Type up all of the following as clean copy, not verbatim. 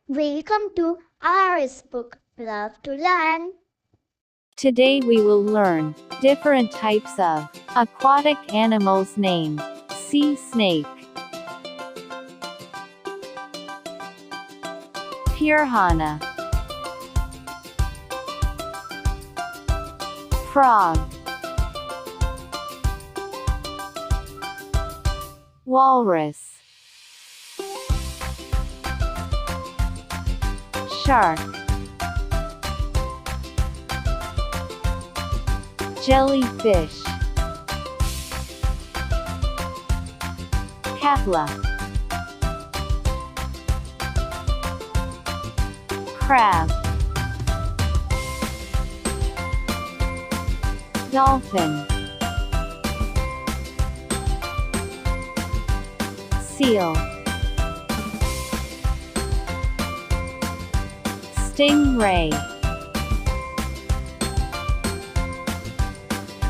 Welcome to QUARRIES book, Love to Learn. Today we will learn different types of aquatic animals named sea snake, piranha, frog, walrus, shark, jellyfish, catla, crab, dolphin, seal, stingray,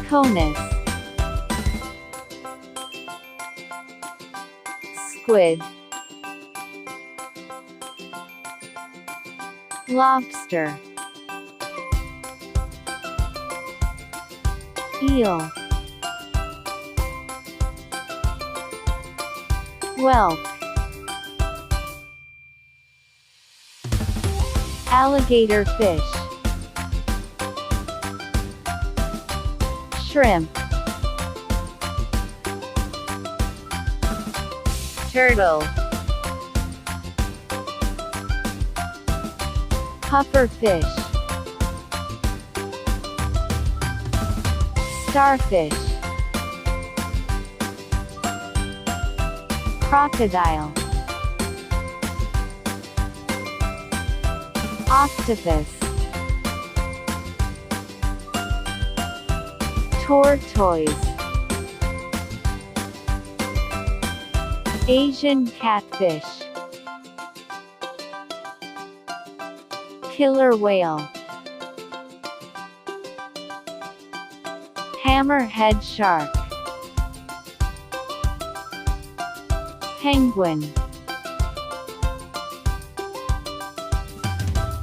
conus, squid, lobster, eel, whelk, alligator fish, shrimp, turtle, pufferfish, starfish, crocodile, octopus, tortoise, Asian catfish, killer whale, hammerhead shark, penguin,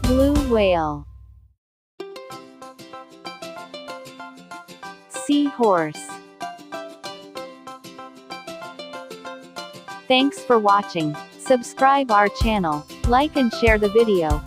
blue whale, seahorse. Thanks for watching. Subscribe our channel, like and share the video.